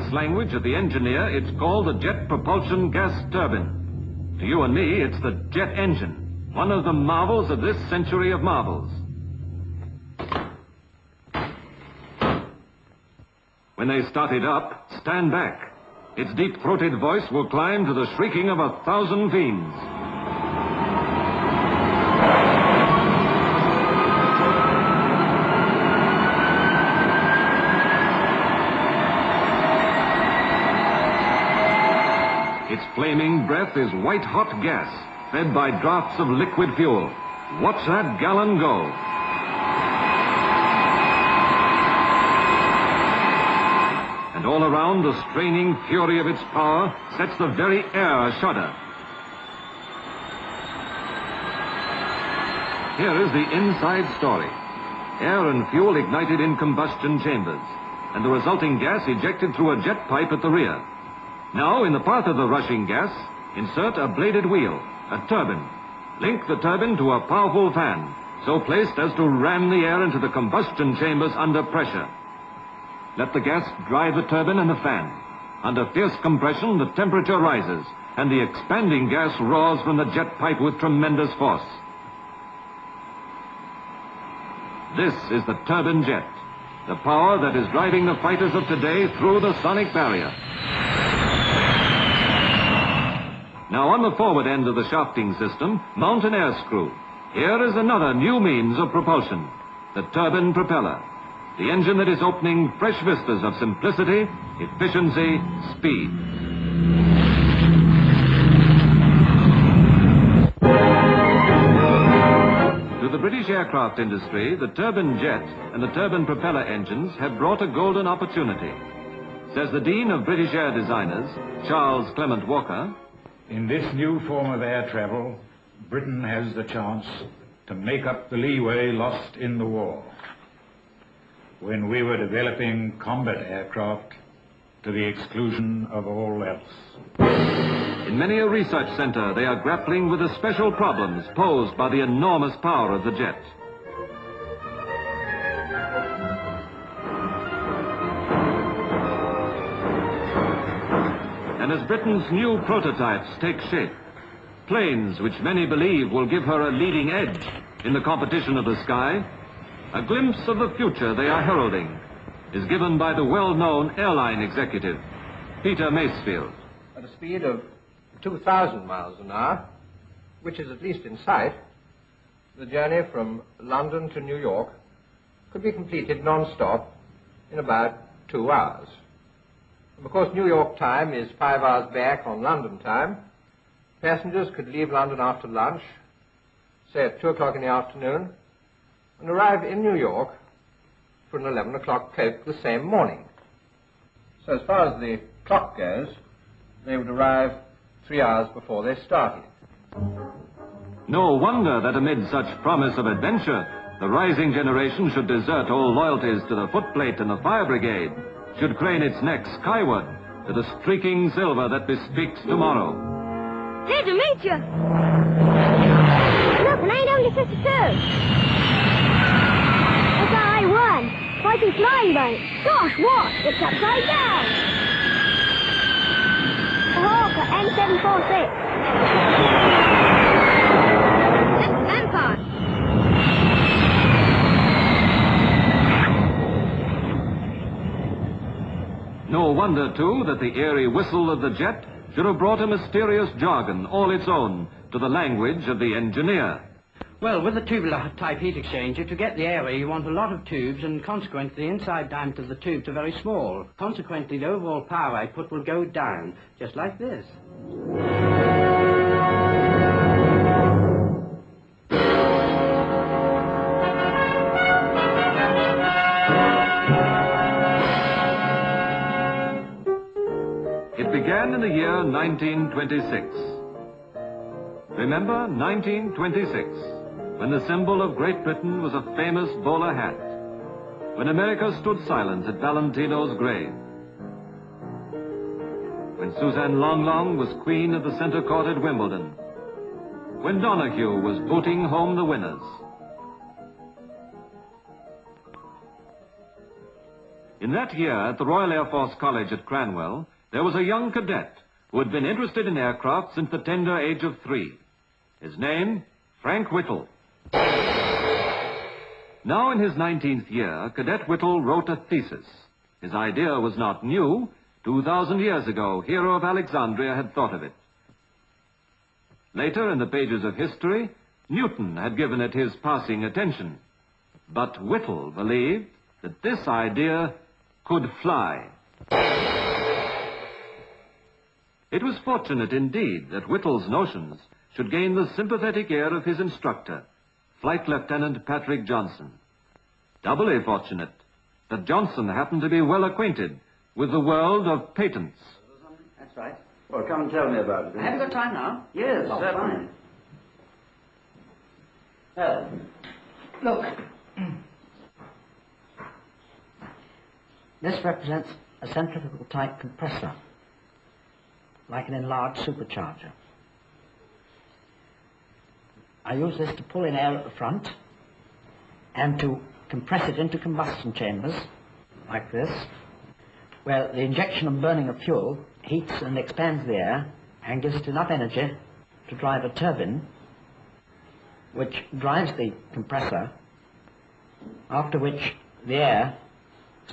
science language of the engineer, it's called the jet propulsion gas turbine. To you and me, it's the jet engine, one of the marvels of this century of marvels. When they start it up, stand back. Its deep-throated voice will climb to the shrieking of 1,000 fiends. Its flaming breath is white-hot gas, fed by drafts of liquid fuel. Watch that gallon go. And all around, the straining fury of its power sets the very air a-shudder. Here is the inside story. Air and fuel ignited in combustion chambers, and the resulting gas ejected through a jet pipe at the rear. Now, in the path of the rushing gas, insert a bladed wheel, a turbine. Link the turbine to a powerful fan, so placed as to ram the air into the combustion chambers under pressure. Let the gas drive the turbine and the fan. Under fierce compression, the temperature rises, and the expanding gas roars from the jet pipe with tremendous force. This is the turbine jet, the power that is driving the fighters of today through the sonic barrier. Now, on the forward end of the shafting system, mount an air screw. Here is another new means of propulsion, the turbine propeller, the engine that is opening fresh vistas of simplicity, efficiency, speed. To the British aircraft industry, the turbine jet and the turbine propeller engines have brought a golden opportunity. Says the Dean of British Air Designers, Charles Clement Walker, in this new form of air travel, Britain has the chance to make up the leeway lost in the war, when we were developing combat aircraft to the exclusion of all else. In many a research center, they are grappling with the special problems posed by the enormous power of the jet. And as Britain's new prototypes take shape, planes which many believe will give her a leading edge in the competition of the sky, a glimpse of the future they are heralding is given by the well-known airline executive, Peter Masefield. At a speed of 2,000 miles an hour, which is at least in sight, the journey from London to New York could be completed non-stop in about 2 hours. Because New York time is 5 hours back on London time, passengers could leave London after lunch, say at 2 o'clock in the afternoon, and arrive in New York for an 11 o'clock coach the same morning. So as far as the clock goes, they would arrive 3 hours before they started. No wonder that amid such promise of adventure, the rising generation should desert all loyalties to the footplate and the fire brigade, should crane its neck skyward to the streaking silver that bespeaks tomorrow. Glad to meet you. Look, an 852. It's our A1, fighting flying boat. Gosh, what? It's upside down. The Hawker M746. That's Lampard. No wonder, too, that the airy whistle of the jet should have brought a mysterious jargon all its own to the language of the engineer. Well, with a tubular type heat exchanger, to get the air you want a lot of tubes, and consequently the inside diameter of the tubes are very small. Consequently, the overall power output will go down, just like this. It began in the year 1926. Remember 1926, when the symbol of Great Britain was a famous bowler hat, when America stood silent at Valentino's grave, when Suzanne Longlong was queen of the center court at Wimbledon, when Donahue was booting home the winners. In that year, at the Royal Air Force College at Cranwell, there was a young cadet who had been interested in aircraft since the tender age of 3. His name, Frank Whittle. Now in his 19th year, Cadet Whittle wrote a thesis. His idea was not new. 2,000 years ago, Hero of Alexandria had thought of it. Later, in the pages of history, Newton had given it his passing attention. But Whittle believed that this idea could fly. It was fortunate indeed that Whittle's notions should gain the sympathetic ear of his instructor, Flight Lieutenant Patrick Johnson. Doubly fortunate that Johnson happened to be well acquainted with the world of patents. That's right. Well, come and tell me about it. Have you got time now? Yes, Oh, certainly. Well, look. This represents a centrifugal type compressor, like an enlarged supercharger. I use this to pull in air at the front and to compress it into combustion chambers, like this, where the injection and burning of fuel heats and expands the air and gives it enough energy to drive a turbine, which drives the compressor, after which the air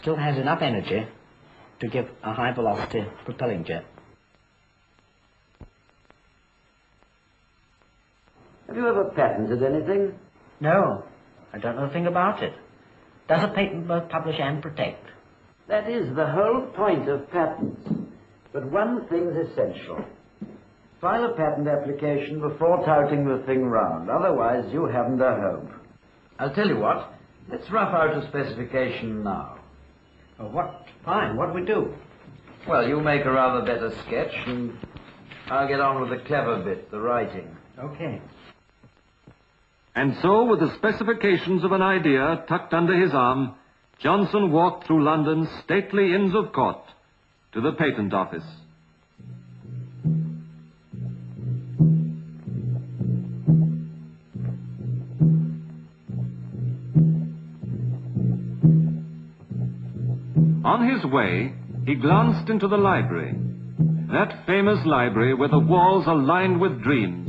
still has enough energy to give a high velocity propelling jet. Have you ever patented anything? No, I don't know a thing about it. Does a patent both publish and protect? That is the whole point of patents. But one thing's essential. File a patent application before touting the thing round. Otherwise, you haven't a hope. I'll tell you what. Let's rough out a specification now. Oh, what? Fine, what do we do? Well, you make a rather better sketch, and I'll get on with the clever bit, the writing. Okay. And so, with the specifications of an idea tucked under his arm, Johnson walked through London's stately Inns of Court to the patent office. On his way, he glanced into the library, that famous library where the walls are lined with dreams,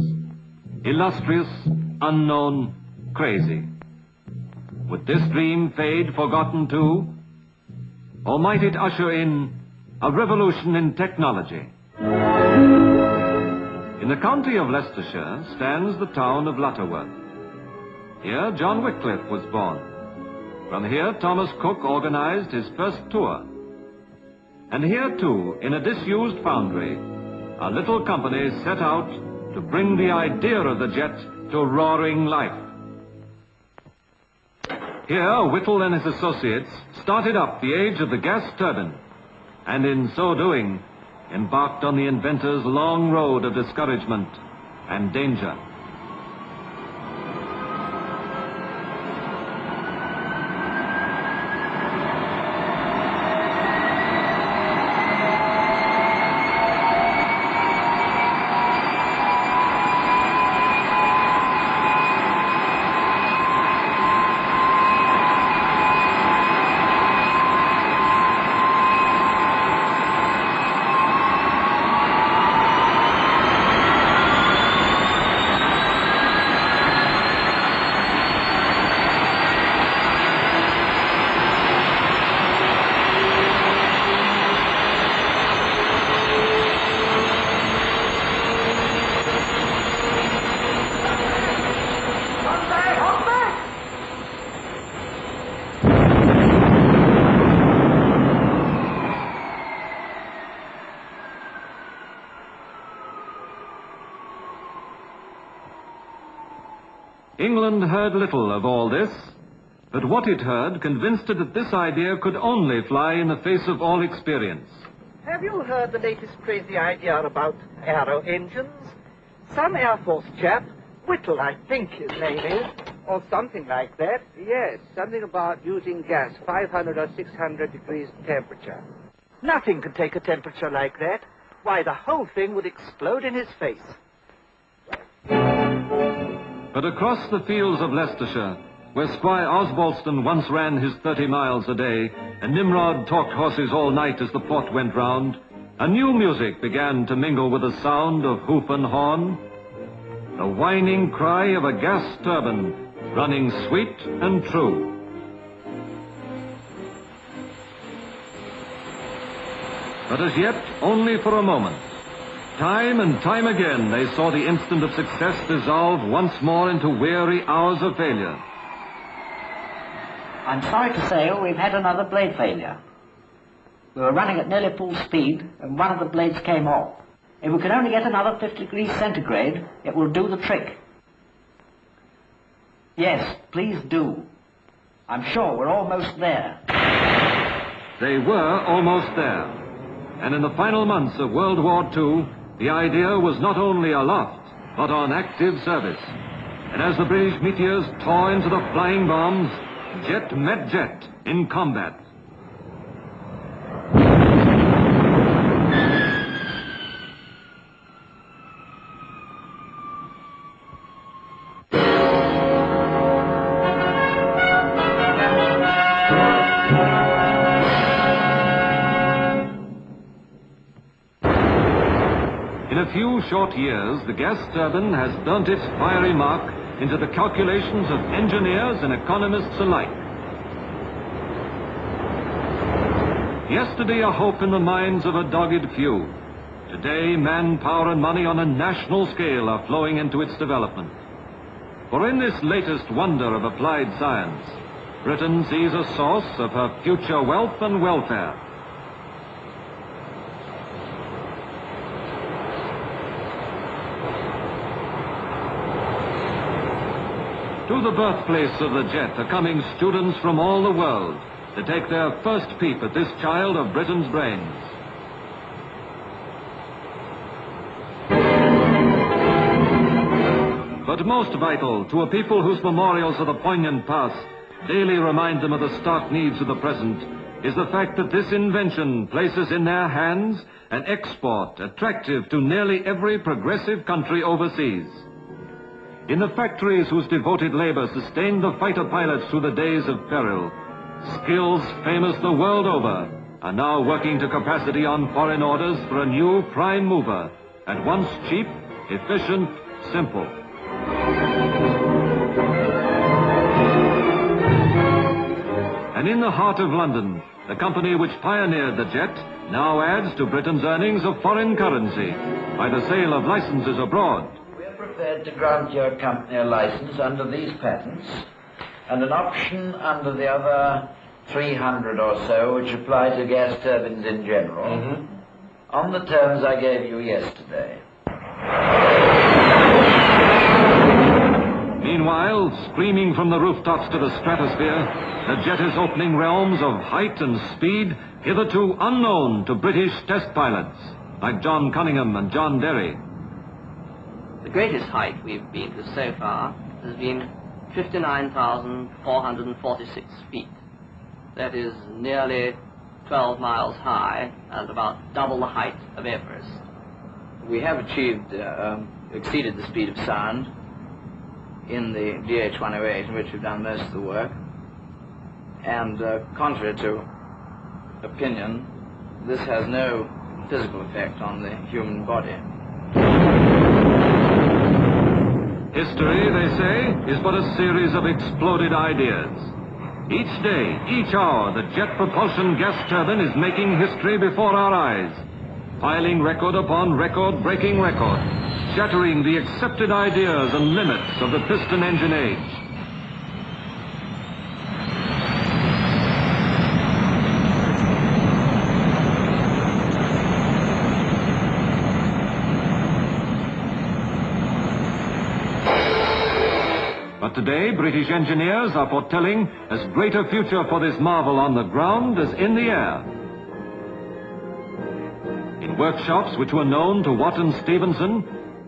illustrious, unknown, crazy. Would this dream fade forgotten too? Or might it usher in a revolution in technology? In the county of Leicestershire stands the town of Lutterworth. Here John Wycliffe was born. From here Thomas Cook organized his first tour. And here too, in a disused foundry, a little company set out to bring the idea of the jet to roaring life. Here, Whittle and his associates started up the age of the gas turbine, and in so doing, embarked on the inventor's long road of discouragement and danger. England heard little of all this, but what it heard convinced it that this idea could only fly in the face of all experience. Have you heard the latest crazy idea about aero engines? Some Air Force chap, Whittle I think his name is, or something like that. Yes, something about using gas, 500 or 600 degrees temperature. Nothing could take a temperature like that. Why, the whole thing would explode in his face. But across the fields of Leicestershire, where Squire Osbaldeston once ran his 30 miles a day, and Nimrod talked horses all night as the pot went round, a new music began to mingle with the sound of hoof and horn, the whining cry of a gas turbine running sweet and true. But as yet, only for a moment. Time and time again, they saw the instant of success dissolve once more into weary hours of failure. I'm sorry to say we've had another blade failure. We were running at nearly full speed, and one of the blades came off. If we can only get another 50 degrees centigrade, it will do the trick. Yes, please do. I'm sure we're almost there. They were almost there. And in the final months of World War II, the idea was not only aloft, but on active service. And as the British meteors tore into the flying bombs, jet met jet in combat. In a few short years, the gas turbine has burnt its fiery mark into the calculations of engineers and economists alike. Yesterday, a hope in the minds of a dogged few. Today, manpower and money on a national scale are flowing into its development. For in this latest wonder of applied science, Britain sees a source of her future wealth and welfare. To the birthplace of the jet are coming students from all the world to take their first peep at this child of Britain's brains. But most vital to a people whose memorials of the poignant past daily remind them of the stark needs of the present is the fact that this invention places in their hands an export attractive to nearly every progressive country overseas. In the factories whose devoted labor sustained the fighter pilots through the days of peril, skills famous the world over are now working to capacity on foreign orders for a new prime mover, at once cheap, efficient, simple. And in the heart of London, the company which pioneered the jet now adds to Britain's earnings of foreign currency by the sale of licenses abroad. Prepared to grant your company a license under these patents and an option under the other 300 or so which apply to gas turbines in general on the terms I gave you yesterday. Meanwhile, screaming from the rooftops to the stratosphere, the jet is opening realms of height and speed hitherto unknown to British test pilots like John Cunningham and John Derry. The greatest height we've been to so far has been 59,446 feet. That is nearly 12 miles high and about double the height of Everest. We have exceeded the speed of sound in the DH-108, in which we've done most of the work. And contrary to opinion, this has no physical effect on the human body. History, they say, is but a series of exploded ideas. Each day, each hour, the jet propulsion gas turbine is making history before our eyes, piling record upon record-breaking record, shattering the accepted ideas and limits of the piston engine age. But today, British engineers are foretelling as great a future for this marvel on the ground as in the air. In workshops which were known to Watt and Stevenson,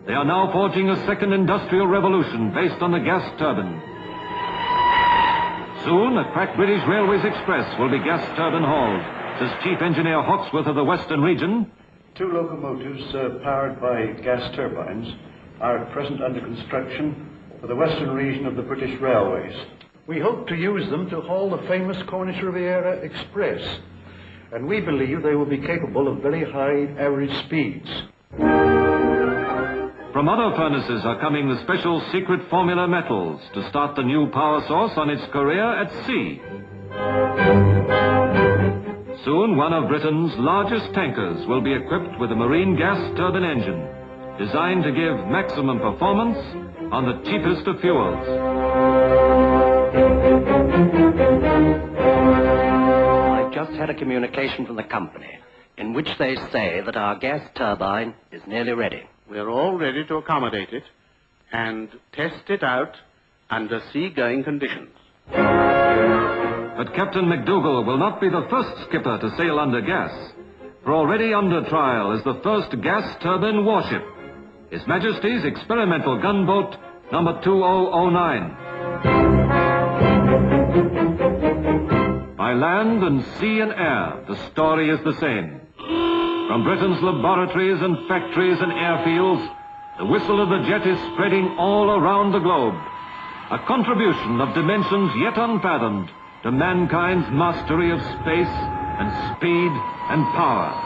they are now forging a second industrial revolution based on the gas turbine. Soon, a crack British Railways Express will be gas turbine hauled, says Chief Engineer Hawksworth of the Western Region. 2 locomotives powered by gas turbines are at present under construction for the western region of the British Railways. We hope to use them to haul the famous Cornish Riviera Express, and we believe they will be capable of very high average speeds. From other furnaces are coming the special secret formula metals to start the new power source on its career at sea. Soon, one of Britain's largest tankers will be equipped with a marine gas turbine engine, designed to give maximum performance on the cheapest of fuels. I've just had a communication from the company, in which they say that our gas turbine is nearly ready. We're all ready to accommodate it and test it out under sea-going conditions. But Captain McDougall will not be the first skipper to sail under gas, for already under trial is the first gas turbine warship, His Majesty's experimental gunboat number 2009. By land and sea and air, the story is the same. From Britain's laboratories and factories and airfields, the whistle of the jet is spreading all around the globe, a contribution of dimensions yet unfathomed to mankind's mastery of space and speed and power.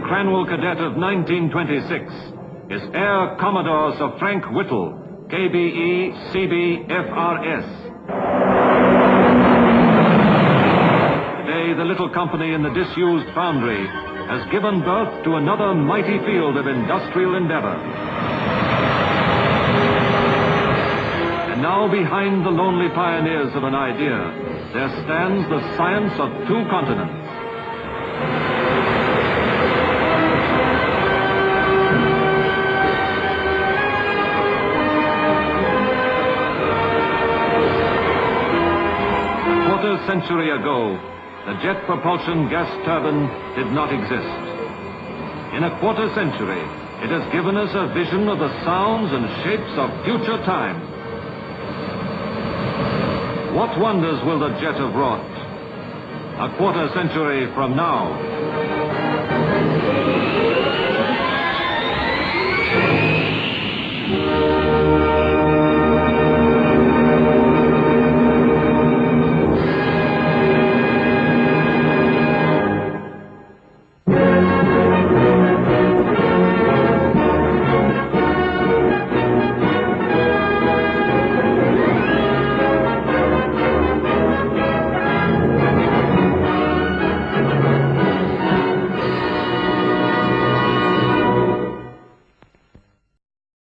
Cranwell cadet of 1926 is Air Commodore Sir Frank Whittle, KBE CBFRS. Today, the little company in the disused foundry has given birth to another mighty field of industrial endeavor. And now, behind the lonely pioneers of an idea, there stands the science of two continents. A century ago, the jet propulsion gas turbine did not exist. In a quarter century, it has given us a vision of the sounds and shapes of future time. What wonders will the jet have wrought? A quarter century from now.